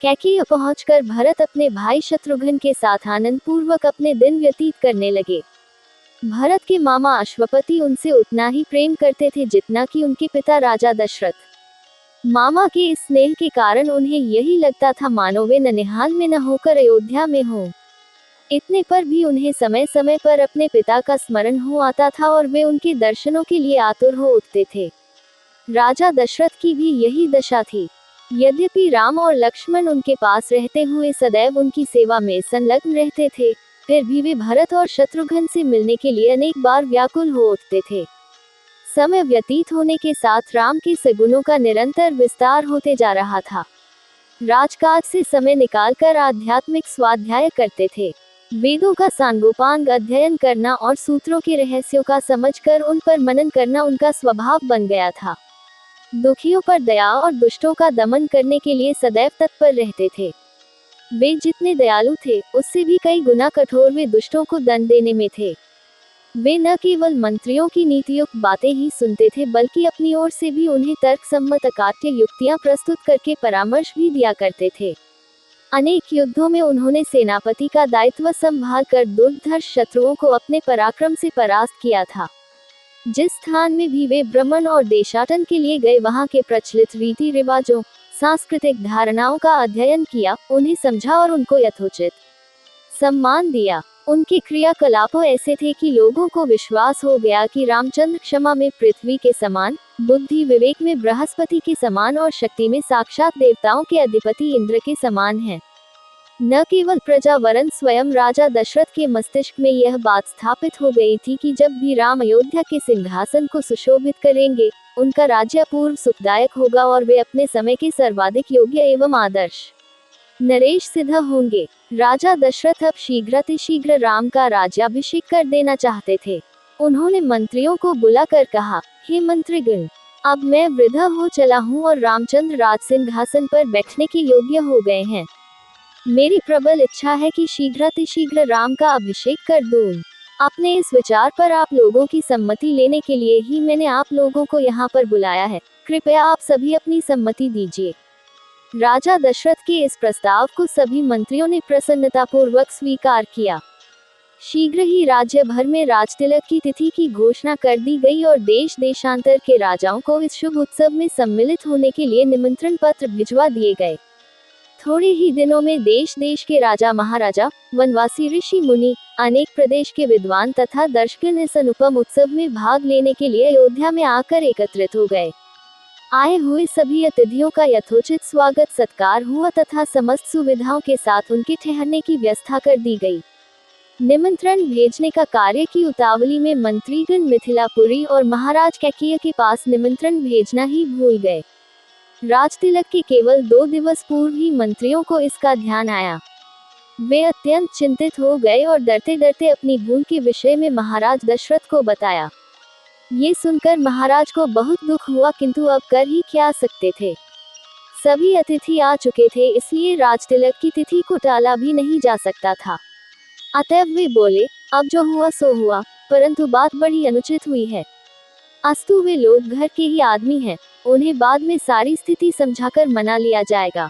कैकेयी पहुंचकर भरत अपने भाई शत्रुघ्न के साथ आनंद पूर्वक अपने दिन व्यतीत करने लगे। भरत के मामा अश्वपति उनसे उतना ही प्रेम करते थे जितना कि उनके पिता राजा दशरथ। मामा के इस स्नेह के कारण उन्हें यही लगता था मानो वे ननिहाल में न होकर अयोध्या में हों। इतने पर भी उन्हें समय समय पर अपने पिता का स्मरण हो आता था और वे उनके दर्शनों के लिए आतुर हो उठते थे। राजा दशरथ की भी यही दशा थी। यद्यपि राम और लक्ष्मण उनके पास रहते हुए सदैव उनकी सेवा में संलग्न रहते थे, फिर भी वे भरत और शत्रुघ्न से मिलने के लिए अनेक बार व्याकुल हो उठते थे। समय व्यतीत होने के साथ राम के सगुणों का निरंतर विस्तार होते जा रहा था। राजकाज से समय निकालकर आध्यात्मिक स्वाध्याय करते थे। वेदों का सांगोपांग अध्ययन करना और सूत्रों के रहस्यों का समझकर उन पर मनन करना उनका स्वभाव बन गया था। दुखियों पर दया और दुष्टों का दमन करने के लिए सदैव तत्पर रहते थे। वे जितने दयालु थे, उससे भी कई गुना कठोर वे दुष्टों को दंड देने में थे। वे न केवल मंत्रियों की नीतियुक्त बातें ही सुनते थे, बल्कि अपनी ओर से भी उन्हें तर्कसम्मत अकाट्य युक्तियां प्रस्तुत करके परामर्श भी दिया करते थे। अनेक युद्धों में उन्होंने सेनापति का दायित्व संभाल कर दुर्धर्ष शत्रुओं को अपने पराक्रम से परास्त किया था। जिस स्थान में भी वे भ्रमण और देशाटन के लिए गए, वहां के प्रचलित रीति रिवाजों, सांस्कृतिक धारणाओं का अध्ययन किया, उन्हें समझा और उनको यथोचित सम्मान दिया। उनके क्रियाकलापों ऐसे थे कि लोगों को विश्वास हो गया कि रामचंद्र क्षमा में पृथ्वी के समान, बुद्धि विवेक में बृहस्पति के समान और शक्ति में साक्षात देवताओं के अधिपति इंद्र के समान हैं। न केवल प्रजा वरन स्वयं राजा दशरथ के मस्तिष्क में यह बात स्थापित हो गई थी कि जब भी राम अयोध्या के सिंहासन को सुशोभित करेंगे, उनका राज्य अपूर्व सुखदायक होगा और वे अपने समय के सर्वाधिक योग्य एवं आदर्श नरेश सिद्ध होंगे। राजा दशरथ अब शीघ्रातिशीघ्र राम का राज्याभिषेक कर देना चाहते थे। उन्होंने मंत्रियों को बुलाकर कहा, हे मंत्रीगण, अब मैं वृद्ध हो चला हूँ और रामचंद्र राज सिंहासन पर बैठने के योग्य हो गए हैं। मेरी प्रबल इच्छा है कि शीघ्रातिशीघ्र राम का अभिषेक कर दूं। अपने इस विचार पर आप लोगों की सम्मति लेने के लिए ही मैंने आप लोगों को यहाँ पर बुलाया है। कृपया आप सभी अपनी सम्मति दीजिए। राजा दशरथ के इस प्रस्ताव को सभी मंत्रियों ने प्रसन्नतापूर्वक स्वीकार किया। शीघ्र ही राज्य भर में राजतिलक की तिथि की घोषणा कर दी गई और देश देशांतर के राजाओं को इस शुभ उत्सव में सम्मिलित होने के लिए निमंत्रण पत्र भिजवा दिए गए। थोड़े ही दिनों में देश देश के राजा महाराजा, वनवासी ऋषि मुनि, अनेक प्रदेश के विद्वान तथा दर्शकगण इस अनुपम उत्सव में भाग लेने के लिए अयोध्या में आकर एकत्रित हो गए। आए हुए सभी अतिथियों का यथोचित स्वागत सत्कार हुआ तथा समस्त सुविधाओं के साथ उनके ठहरने की व्यवस्था कर दी गई। निमंत्रण भेजने का कार्य की उतावली में मंत्रीगण मिथिलापुरी और महाराज कैकेयी के पास निमंत्रण भेजना ही भूल गए। राजतिलक के केवल 2 दिवस पूर्व ही मंत्रियों को इसका ध्यान आया। वे अत्यंत चिंतित हो गए और डरते डरते अपनी भूल के विषय में महाराज दशरथ को बताया। ये सुनकर महाराज को बहुत दुख हुआ, किंतु अब कर ही क्या सकते थे। सभी अतिथि आ चुके थे, इसलिए राजतिलक की तिथि को टाला भी नहीं जा सकता था। अतएव वे बोले, अब जो हुआ सो हुआ, परंतु बात बड़ी अनुचित हुई है। अस्तु वे लोग घर के ही आदमी हैं, उन्हें बाद में सारी स्थिति समझाकर मना लिया जाएगा।